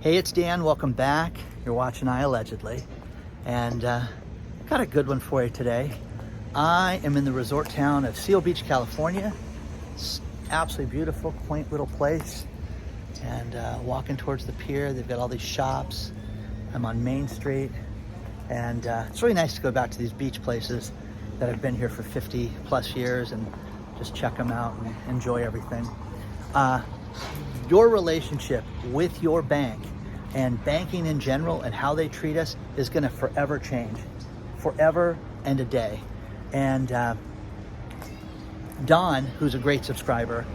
Hey, it's Dan. Welcome back. You're watching iAllegedly. And got a good one for you today. I am in the resort town of Seal Beach, California. It's absolutely beautiful, quaint little place. And walking towards the pier, they've got all these shops. I'm on Main Street. And it's really nice to go back to these beach places that have been here for 50 plus years and just check them out and enjoy everything. Your relationship with your bank and banking in general and how they treat us is going to forever change, forever and a day. And Dawn, who's a great subscriber,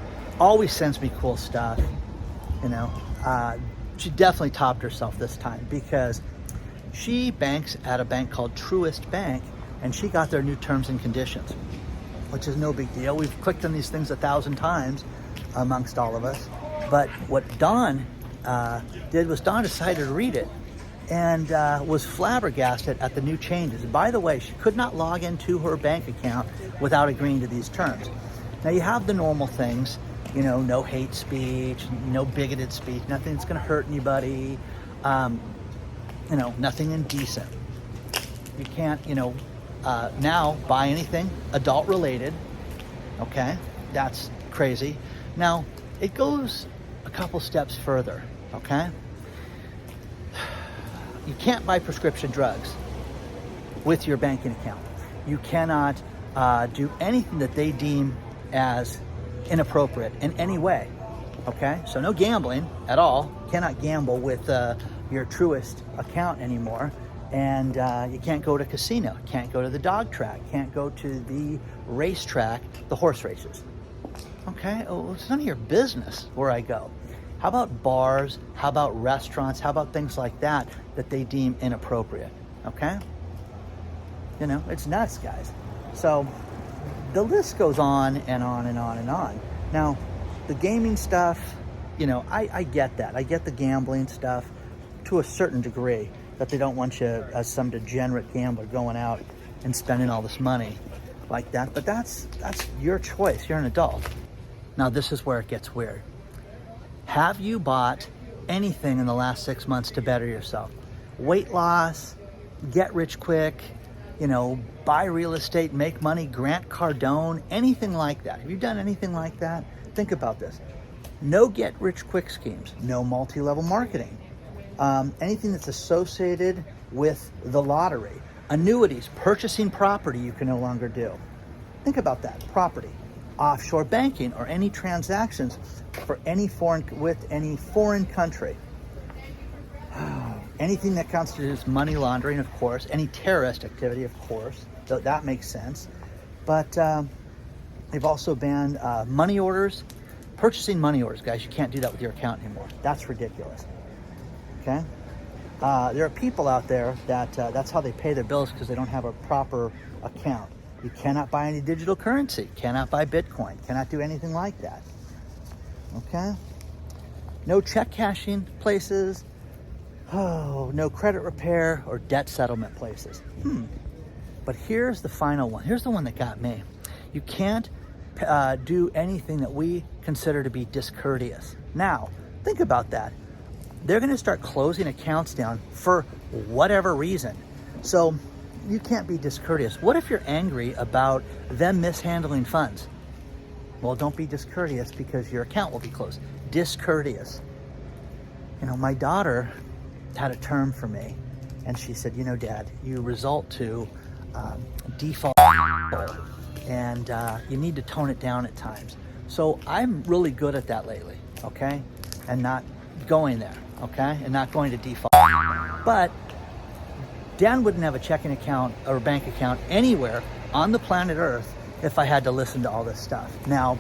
always sends me cool stuff. You know, she definitely topped herself this time because she banks at a bank called Truist Bank, and she got their new terms and conditions, which is no big deal. We've clicked on these things 1,000 times amongst all of us. But what Dawn did was Dawn decided to read it and was flabbergasted at the new changes. And by the way, she could not log into her bank account without agreeing to these terms. Now you have the normal things, you know, no hate speech, no bigoted speech, nothing that's going to hurt anybody, you know, nothing indecent. You can't, you know, now buy anything adult related. Okay, that's crazy. Now it goes a couple steps further. Okay, you can't buy prescription drugs with your banking account. You cannot do anything that they deem as inappropriate in any way. Okay, so no gambling at all. Cannot gamble with your Truist account anymore. And you can't go to casino, can't go to the dog track, can't go to the racetrack, the horse races. Okay, oh, it's none of your business where I go. How about bars? How about restaurants? How about things like that that they deem inappropriate? Okay? You know, it's nuts, guys. So the list goes on and on and on and on. Now, the gaming stuff, you know, I get that. I get the gambling stuff to a certain degree, that they don't want you as some degenerate gambler going out and spending all this money like that. But that's your choice. You're an adult. Now, this is where it gets weird. Have you bought anything in the last 6 months to better yourself? Weight loss, get rich quick, you know, buy real estate, make money, Grant Cardone, anything like that. Have you done anything like that? Think about this. No get rich quick schemes, no multi-level marketing, anything that's associated with the lottery, annuities, purchasing property you can no longer do. Think about that, property. Offshore banking or any transactions for any with any foreign country. Anything that constitutes money laundering, of course, any terrorist activity, of course, that makes sense. But they've also banned money orders, purchasing money orders, guys. You can't do that with your account anymore. That's ridiculous. Okay? There are people out there that that's how they pay their bills because they don't have a proper account. You cannot buy any digital currency, cannot buy Bitcoin, cannot do anything like that. Okay? No check cashing places. Oh, no credit repair or debt settlement places. But here's the final one. Here's the one that got me. You can't do anything that we consider to be discourteous. Now, think about that. They're going to start closing accounts down for whatever reason. So you can't be discourteous. What if you're angry about them mishandling funds? Well, don't be discourteous because your account will be closed. Discourteous. You know, my daughter had a term for me, and she said, you know, Dad, you result to default, and you need to tone it down at times. So I'm really good at that lately, okay? And not going there, okay? And not going to default. But Dan wouldn't have a checking account or a bank account anywhere on the planet Earth if I had to listen to all this stuff. Now,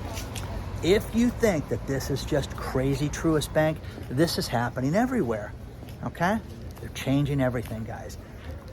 if you think that this is just crazy Truist Bank, this is happening everywhere, okay? They're changing everything, guys.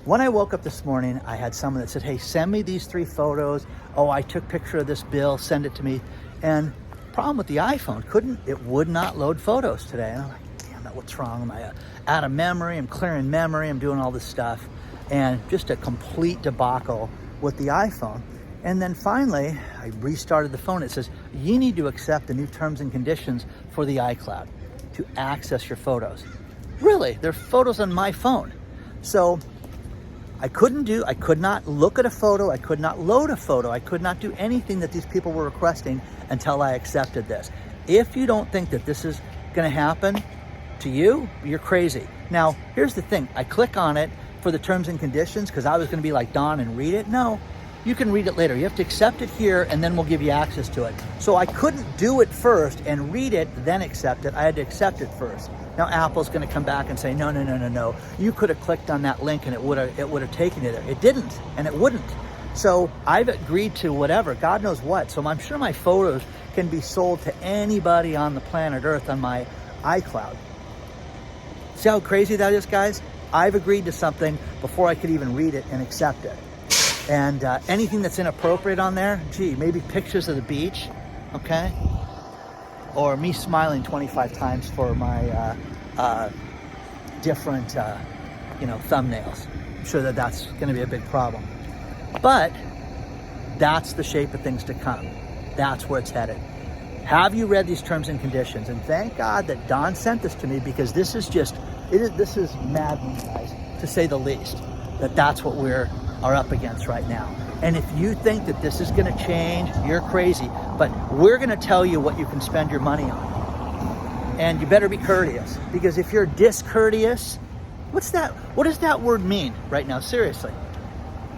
When I woke up this morning, I had someone that said, hey, send me these 3 photos. Oh, I took a picture of this bill, send it to me. And problem with the iPhone, it would not load photos today. And I'm like, damn it, what's wrong? Am I out of memory? I'm clearing memory. I'm doing all this stuff. And just a complete debacle with the iPhone. And then finally, I restarted the phone. It says, you need to accept the new terms and conditions for the iCloud to access your photos. Really, they're photos on my phone. So I could not look at a photo, I could not load a photo, I could not do anything that these people were requesting until I accepted this. If you don't think that this is gonna happen to you, you're crazy. Now, here's the thing, I click on it for the terms and conditions because I was gonna be like Don and read it. No, you can read it later. You have to accept it here and then we'll give you access to it. So I couldn't do it first and read it, then accept it. I had to accept it first. Now Apple's gonna come back and say, no. You could have clicked on that link and it would have taken you there. It didn't, and it wouldn't. So I've agreed to whatever, God knows what. So I'm sure my photos can be sold to anybody on the planet Earth on my iCloud. See how crazy that is, guys? I've agreed to something before I could even read it and accept it. And anything that's inappropriate on there, gee, maybe pictures of the beach, okay? Or me smiling 25 times for my different, thumbnails. I'm sure that that's gonna be a big problem. But that's the shape of things to come. That's where it's headed. Have you read these terms and conditions? And thank God that Don sent this to me, because this is maddening, guys, to say the least, that's what we are up against right now. And if you think that this is gonna change, you're crazy. But we're gonna tell you what you can spend your money on. And you better be courteous, because if you're discourteous, what does that word mean right now? Seriously.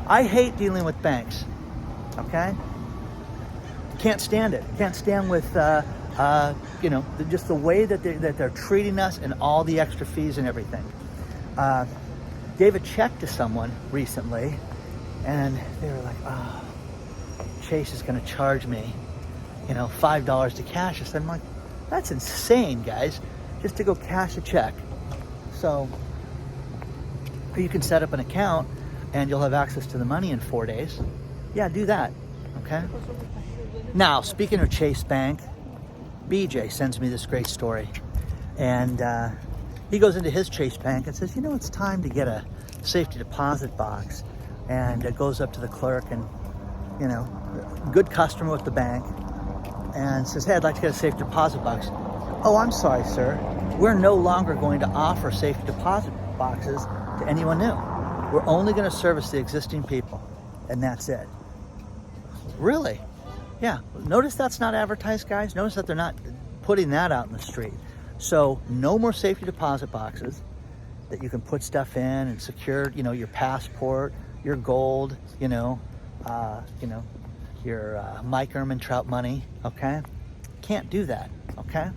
I hate dealing with banks, okay? Can't stand it. Can't stand with, just the way that they're treating us and all the extra fees and everything. Gave a check to someone recently, and they were like, oh, Chase is going to charge me, $5 to cash this. I'm like, that's insane, guys, just to go cash a check. So you can set up an account and you'll have access to the money in 4 days. Yeah, do that, okay? Now, speaking of Chase Bank, BJ sends me this great story. And he goes into his Chase Bank and says, it's time to get a safety deposit box. And it goes up to the clerk and, good customer with the bank, and says, hey, I'd like to get a safety deposit box. Oh, I'm sorry, sir. We're no longer going to offer safety deposit boxes to anyone new. We're only going to service the existing people, and that's it. Really? Yeah. Notice that's not advertised, guys. Notice that they're not putting that out in the street. So no more safety deposit boxes that you can put stuff in and secure, your passport, your gold, your Mike Ehrman Trout money, okay? Can't do that, okay?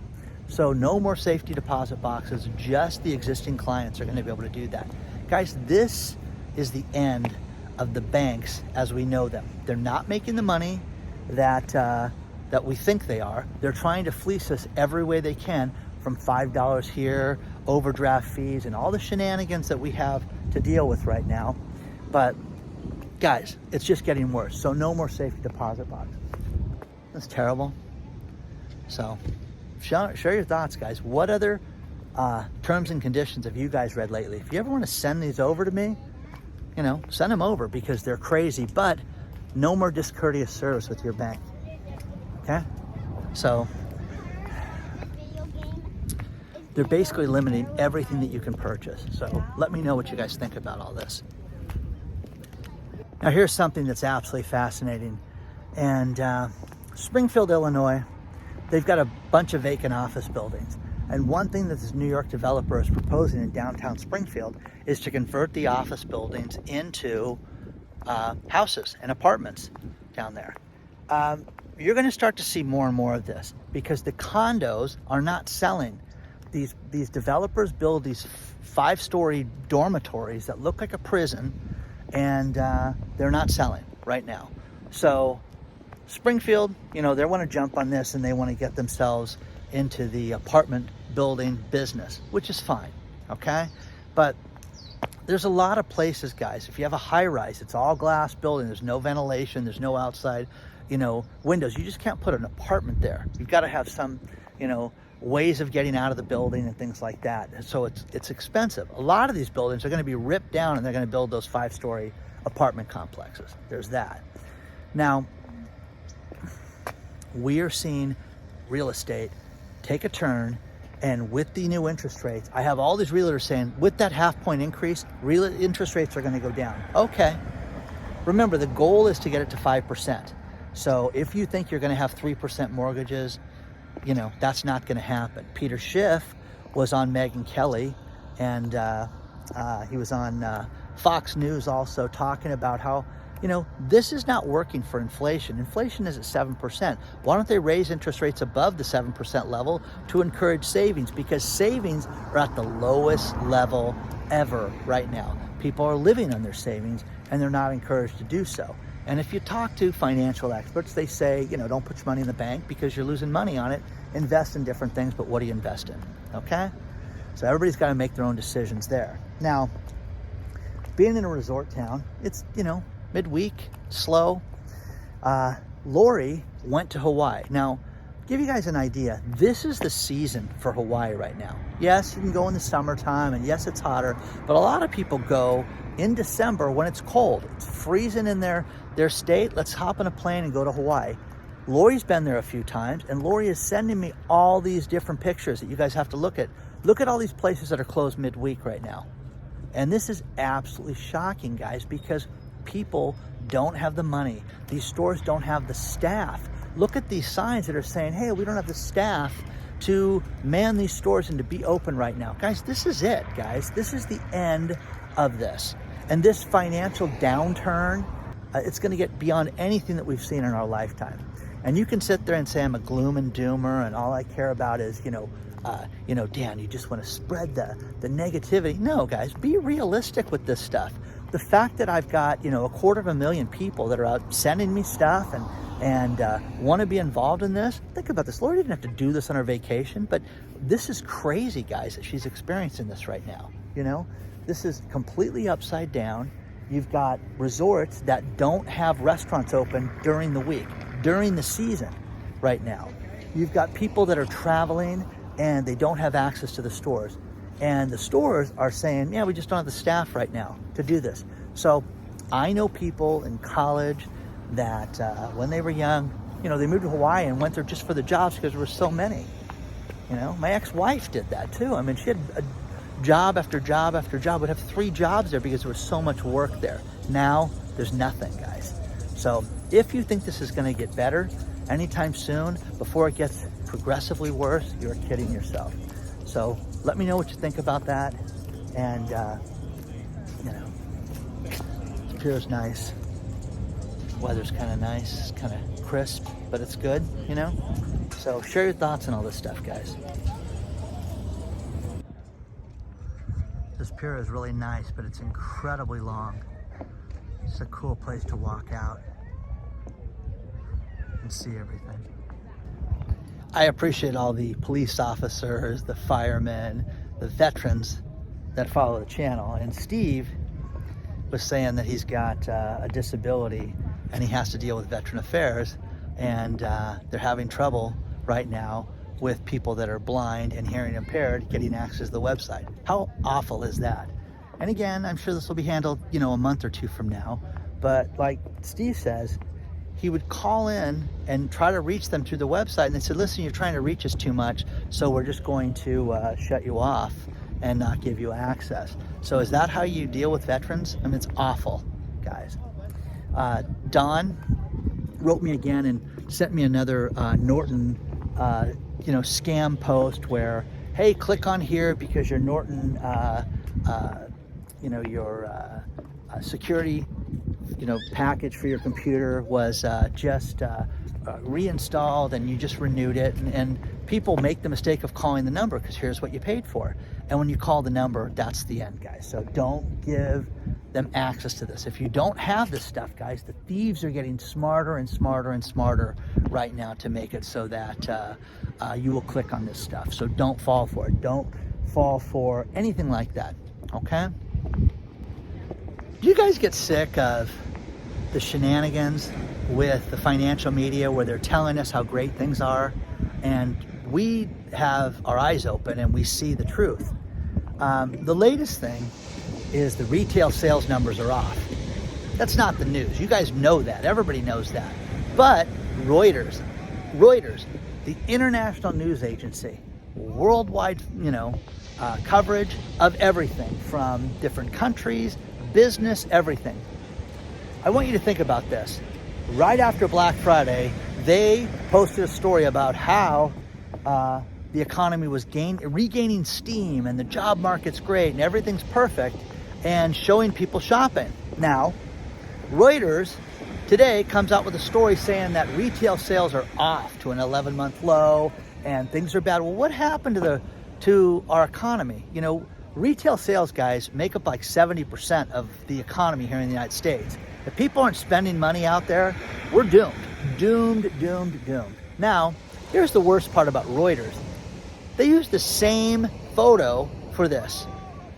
So no more safety deposit boxes, just the existing clients are gonna be able to do that. Guys, this is the end of the banks as we know them. They're not making the money that we think they are. They're trying to fleece us every way they can, from $5 here, overdraft fees, and all the shenanigans that we have to deal with right now. But guys, it's just getting worse. So no more safety deposit boxes. That's terrible. So share your thoughts, guys. What other terms and conditions have you guys read lately? If you ever want to send these over to me, send them over, because they're crazy. But no more discourteous service with your bank. Okay? So they're basically limiting everything that you can purchase. So let me know what you guys think about all this. Now here's something that's absolutely fascinating. And Springfield, Illinois, they've got a bunch of vacant office buildings. And one thing that this New York developer is proposing in downtown Springfield is to convert the office buildings into houses and apartments down there. You're going to start to see more and more of this, because the condos are not selling. These developers build these 5-story dormitories that look like a prison, and they're not selling right now. So Springfield, they want to jump on this, and they want to get themselves into the apartment building business, which is fine, okay? But there's a lot of places, guys. If you have a high-rise, it's all glass building. There's no ventilation. There's no outside, windows. You just can't put an apartment there. You've got to have some, ways of getting out of the building and things like that. So it's expensive. A lot of these buildings are going to be ripped down, and they're going to build those 5-story apartment complexes. There's that. Now, we are seeing real estate take a turn And with the new interest rates, I have all these realtors saying, with that half-point increase, real interest rates are going to go down. Okay. Remember, the goal is to get it to 5%. So if you think you're going to have 3% mortgages, you know, that's not going to happen. Peter Schiff was on Megyn Kelly, and he was on Fox News also, talking about how, you know, this is not working for inflation. Inflation is at 7%. Why don't they raise interest rates above the 7% level to encourage savings? Because savings are at the lowest level ever right now. People are living on their savings, and they're not encouraged to do so. And if you talk to financial experts, they say, you know, don't put your money in the bank because you're losing money on it. Invest in different things, but what do you invest in? Okay? So everybody's got to make their own decisions there. Now, being in a resort town, it's, you know, midweek, slow. Lori went to Hawaii. Now, give you guys an idea, this is the season for Hawaii right now. Yes, you can go in the summertime, and yes, it's hotter, but a lot of people go in December when it's cold. It's freezing in their state. Let's hop on a plane and go to Hawaii. Lori's been there a few times, and Lori is sending me all these different pictures that you guys have to look at. Look at all these places that are closed midweek right now. And this is absolutely shocking, guys, because people don't have the money. These stores don't have the staff. Look at these signs that are saying, hey, we don't have the staff to man these stores and to be open right now. Guys, this is it, guys. This is the end of this. And this financial downturn, it's going to get beyond anything that we've seen in our lifetime. And you can sit there and say I'm a gloom and doomer and all I care about is, Dan, you just want to spread the negativity. No, guys, be realistic with this stuff. The fact that I've got, 250,000 people that are out sending me stuff and want to be involved in this. Think about this. Lori didn't have to do this on her vacation, but this is crazy, guys, that she's experiencing this right now. This is completely upside down. You've got resorts that don't have restaurants open during the week, during the season right now. You've got people that are traveling and they don't have access to the stores. And the stores are saying, yeah, we just don't have the staff right now to do this. So I know people in college that when they were young, they moved to Hawaii and went there just for the jobs because there were so many. My ex-wife did that too. I mean, she had a job after job after job, would have 3 jobs there because there was so much work there. Now there's nothing, guys. So if you think this is going to get better anytime soon, before it gets progressively worse, you're kidding yourself. So let me know what you think about that. And, Superior's nice. Weather's kind of nice, kind of crisp, but it's good, So share your thoughts on all this stuff, guys. This pier is really nice, but it's incredibly long. It's a cool place to walk out and see everything. I appreciate all the police officers, the firemen, the veterans that follow the channel. And Steve was saying that he's got a disability and he has to deal with veteran affairs, and they're having trouble right now with people that are blind and hearing impaired getting access to the website. How awful is that? And again, I'm sure this will be handled, a month or 2 from now. But like Steve says, he would call in and try to reach them through the website, and they said, listen, you're trying to reach us too much, so we're just going to shut you off and not give you access. So is that how you deal with veterans? I mean, it's awful, guys. Don wrote me again and sent me another Norton scam post where, hey, click on here because your Norton your security package for your computer was just reinstalled and you just renewed it, and people make the mistake of calling the number because here's what you paid for, and when you call the number, that's the end, guys. So don't give them access to this. If you don't have this stuff, guys, the thieves are getting smarter and smarter and smarter right now to make it so that you will click on this stuff. So don't fall for it. Don't fall for anything like that, okay? Do you guys get sick of the shenanigans with the financial media where they're telling us how great things are, and we have our eyes open and we see the truth? The latest thing is the retail sales numbers are off. That's not the news. You guys know that. Everybody knows that. But Reuters, the international news agency, worldwide, coverage of everything from different countries, business, everything. I want you to think about this. Right after Black Friday, they posted a story about how the economy was regaining steam and the job market's great and everything's perfect, and showing people shopping. Now, Reuters today comes out with a story saying that retail sales are off to an 11-month low and things are bad. Well, what happened to our economy? Retail sales, guys, make up like 70% of the economy here in the United States. If people aren't spending money out there, we're doomed. Doomed. Now, here's the worst part about Reuters. They used the same photo for this.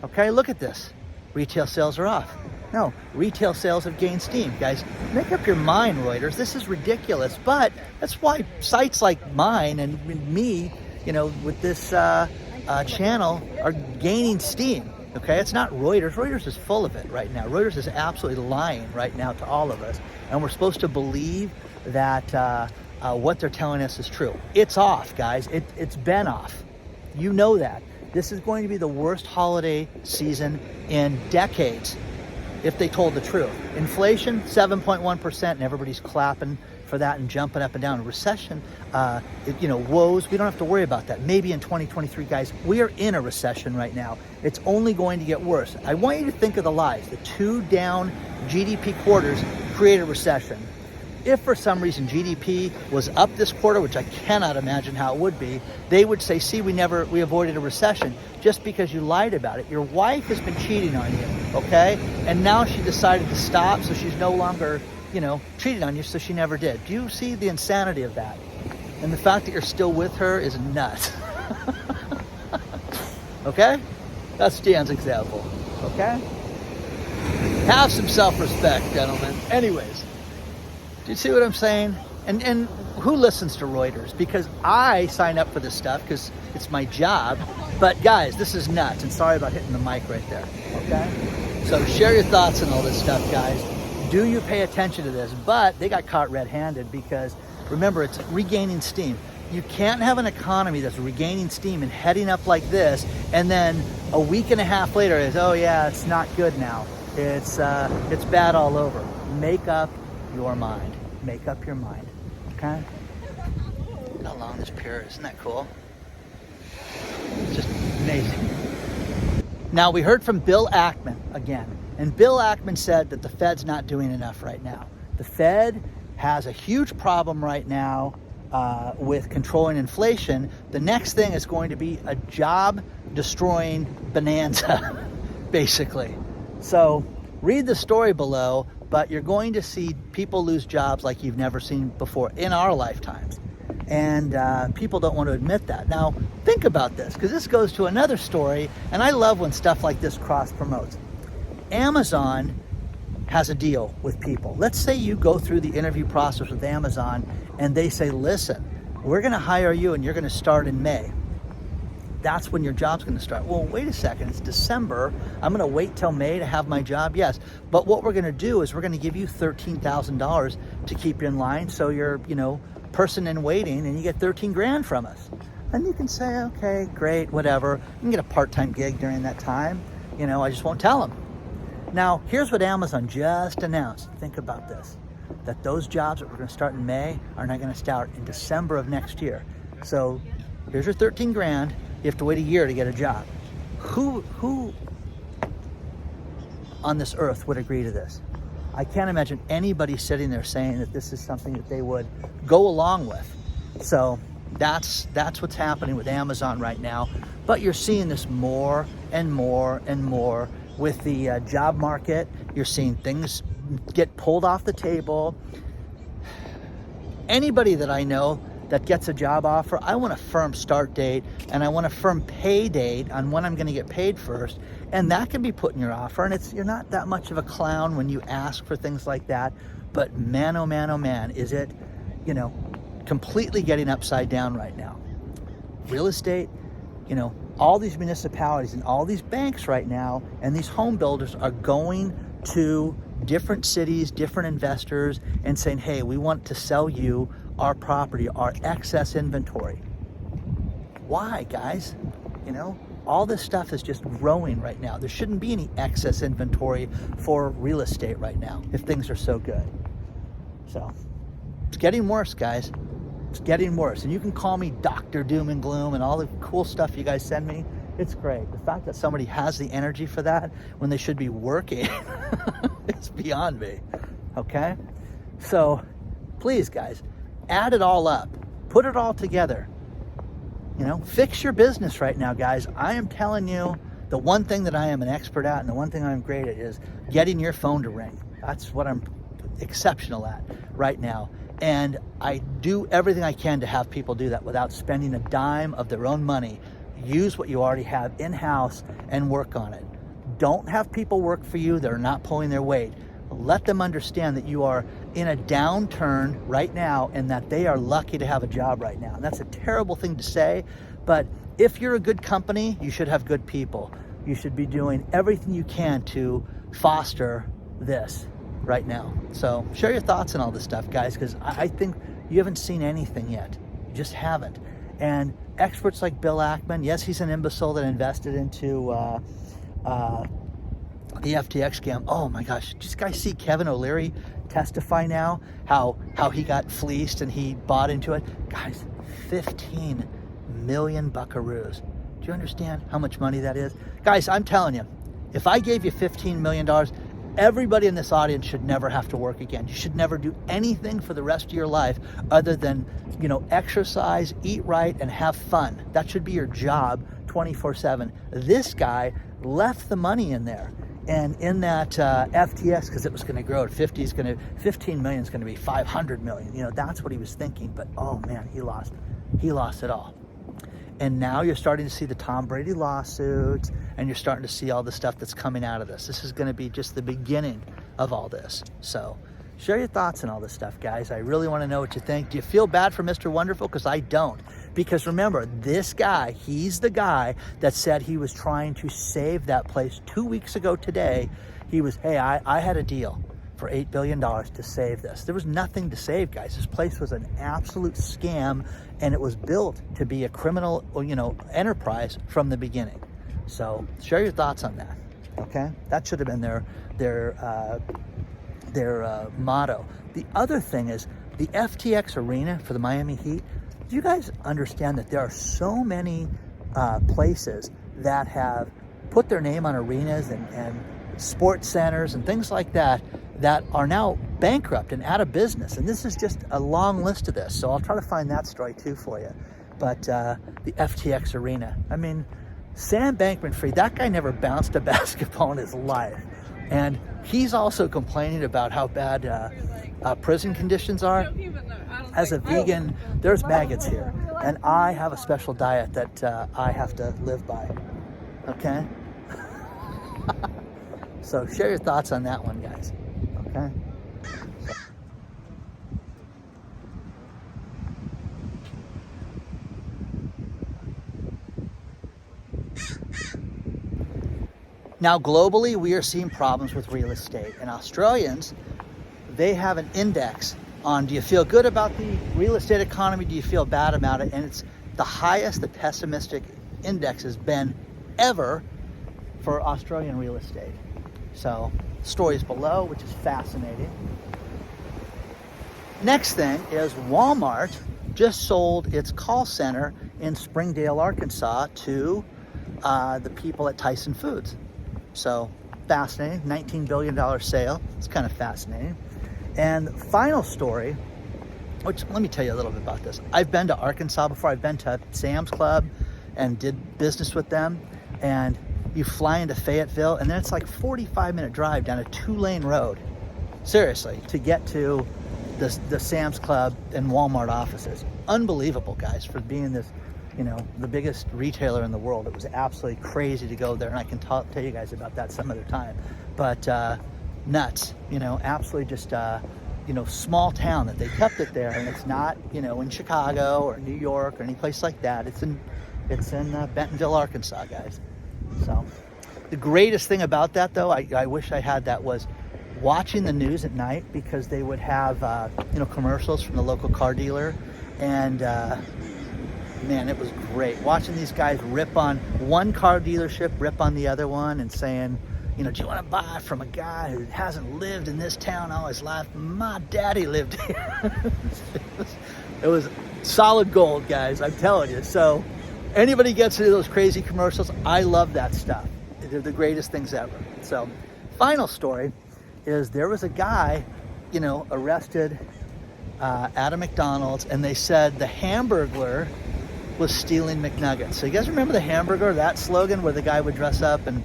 Okay, look at this. Retail sales are off. No, retail sales have gained steam. Guys, make up your mind, Reuters. This is ridiculous. But that's why sites like mine and me, with this channel are gaining steam. Okay, it's not Reuters. Reuters is full of it right now. Reuters is absolutely lying right now to all of us. And we're supposed to believe that what they're telling us is true. It's off, guys. It's been off. You know that. This is going to be the worst holiday season in decades if they told the truth. Inflation, 7.1%, and everybody's clapping for that and jumping up and down. Recession, woes, we don't have to worry about that. Maybe in 2023, guys, we are in a recession right now. It's only going to get worse. I want you to think of the lies. The 2 down GDP quarters create a recession. If for some reason GDP was up this quarter, which I cannot imagine how it would be, they would say, see, we avoided a recession just because you lied about it. Your wife has been cheating on you, okay? And now she decided to stop, so she's no longer, cheating on you, so she never did. Do you see the insanity of that? And the fact that you're still with her is nuts. Okay? That's Jan's example, okay? Have some self-respect, gentlemen. Anyways. Do you see what I'm saying? And who listens to Reuters? Because I sign up for this stuff because it's my job. But guys, this is nuts. And sorry about hitting the mic right there. Okay? So share your thoughts on all this stuff, guys. Do you pay attention to this? But they got caught red-handed because, remember, it's regaining steam. You can't have an economy that's regaining steam and heading up like this, and then a week and a half later is, oh yeah, it's not good now. It's bad all over. Make up your mind. Make up your mind, okay? Look how long this pier is. Isn't that cool? It's just amazing. Now, we heard from Bill Ackman again, and Bill Ackman said that the Fed's not doing enough right now. The Fed has a huge problem right now with controlling inflation. The next thing is going to be a job-destroying bonanza, basically. So read the story below, but you're going to see people lose jobs like you've never seen before in our lifetimes. And people don't want to admit that. Now, think about this, because this goes to another story, and I love when stuff like this cross-promotes. Amazon has a deal with people. Let's say you go through the interview process with Amazon, and they say, listen, we're going to hire you, and you're going to start in May. That's when your job's going to start. Well, wait a second, it's December. I'm going to wait till May to have my job? Yes. But what we're going to do is we're going to give you $13,000 to keep you in line. So you're, person in waiting, and you get 13 grand from us. And you can say, okay, great, whatever. You can get a part-time gig during that time. I just won't tell them. Now, here's what Amazon just announced. Think about this, that those jobs that we're going to start in May are not going to start in December of next year. So here's your 13 grand. You have to wait a year to get a job. Who on this earth would agree to this? I can't imagine anybody sitting there saying that this is something that they would go along with. So that's what's happening with Amazon right now. But you're seeing this more and more and more with the job market. You're seeing things get pulled off the table. Anybody that I know that gets a job offer, I want a firm start date, and I want a firm pay date on when I'm going to get paid first. And that can be put in your offer, and you're not that much of a clown when you ask for things like that. But man, oh man, oh man, is it, completely getting upside down right now. Real estate, all these municipalities and all these banks right now, and these home builders are going to different cities, different investors, and saying, hey, we want to sell you our property, our excess inventory. Why, guys? You know, all this stuff is just growing right now. There shouldn't be any excess inventory for real estate right now if things are so good. So it's getting worse, guys. It's getting worse. And you can call me Dr. Doom and Gloom and all the cool stuff you guys send me. It's great. The fact that somebody has the energy for that when they should be working is beyond me. Okay? So please, guys, add it all up. Put it all together. You know, fix your business right now, guys. I am telling you, the one thing that I am an expert at and the one thing I'm great at is getting your phone to ring. That's what I'm exceptional at right now. And I do everything I can to have people do that without spending a dime of their own money. Use what you already have in-house and work on it. Don't have people work for you that are not pulling their weight. Let them understand that you are in a downturn right now and that they are lucky to have a job right now. And that's a terrible thing to say, but if you're a good company, you should have good people. You should be doing everything you can to foster this right now. So share your thoughts on all this stuff, guys, because I think you haven't seen anything yet. You just haven't. And experts like Bill Ackman, yes, he's an imbecile that invested into the FTX scam. Oh my gosh, did this guy see Kevin O'Leary testify now? How he got fleeced and he bought into it? Guys, 15 million buckaroos. Do you understand how much money that is? Guys, I'm telling you, if I gave you $15 million, everybody in this audience should never have to work again. You should never do anything for the rest of your life other than, you know, exercise, eat right, and have fun. That should be your job 24/7. This guy left the money in there. And in that FTX, because it was going to grow to 15 million is going to be 500 million. You know, that's what he was thinking. But oh man, he lost it all. And now you're starting to see the Tom Brady lawsuits, and you're starting to see all the stuff that's coming out of this. This is going to be just the beginning of all this. So share your thoughts on all this stuff, guys. I really want to know what you think. Do you feel bad for Mr. Wonderful? Because I don't. Because remember, this guy, he's the guy that said he was trying to save that place 2 weeks ago today. He was, hey, I had a deal for $8 billion to save this. There was nothing to save, guys. This place was an absolute scam, and it was built to be a criminal, you know, enterprise from the beginning. So share your thoughts on that, okay? That should have been their motto. The other thing is the FTX arena for the Miami Heat. Do you guys understand that there are so many places that have put their name on arenas and sports centers and things like that that are now bankrupt and out of business? And this is just a long list of this. So I'll try to find that story too for you. But the FTX arena, I mean, Sam Bankman-Fried, that guy never bounced a basketball in his life. And he's also complaining about how bad prison conditions are. As a vegan, there's maggots here, and I have a special diet that I have to live by, okay? So share your thoughts on that one, guys, okay? Now, globally, we are seeing problems with real estate, and Australians, they have an index on, do you feel good about the real estate economy? Do you feel bad about it? And it's the highest the pessimistic index has been ever for Australian real estate. So stories below, which is fascinating. Next thing is Walmart just sold its call center in Springdale, Arkansas to the people at Tyson Foods. So fascinating, $19 billion sale. It's kind of fascinating. And final story, which let me tell you a little bit about this. I've been to Arkansas before. I've been to Sam's Club and did business with them. And you fly into Fayetteville, and then it's like 45-minute drive down a 2-lane road, seriously, to get to the Sam's Club and Walmart offices. Unbelievable, guys, for being this, you know, the biggest retailer in the world. It was absolutely crazy to go there, and I can tell you guys about that some other time. But nuts, you know, absolutely just, you know, small town that they kept it there, and it's not, you know, in Chicago or New York or any place like that. It's in Bentonville, Arkansas, guys. So the greatest thing about that, though, I wish I had that, was watching the news at night, because they would have, you know, commercials from the local car dealer, and man, it was great watching these guys rip on one car dealership, rip on the other one, and saying, you know, do you want to buy from a guy who hasn't lived in this town all his life? My daddy lived here. It was solid gold, guys, I'm telling you. So anybody gets into those crazy commercials, I love that stuff. They're the greatest things ever. So final story is there was a guy, you know, arrested at a McDonald's, and they said the Hamburglar was stealing McNuggets. So you guys remember the Hamburglar, that slogan where the guy would dress up and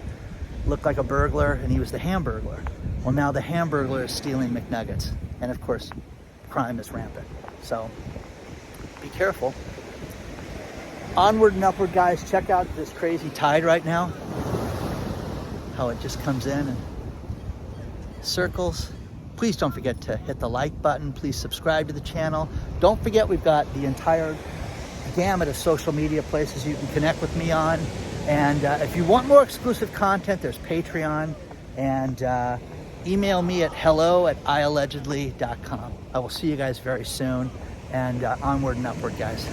look like a burglar and he was the Hamburglar? Well, now the Hamburglar is stealing McNuggets. And of course, crime is rampant. So be careful. Onward and upward, guys. Check out this crazy tide right now. How it just comes in and circles. Please don't forget to hit the like button. Please subscribe to the channel. Don't forget we've got the entire gamut of social media places you can connect with me on. And if you want more exclusive content, there's Patreon. And email me at hello@iAllegedly.com. I will see you guys very soon. And onward and upward, guys.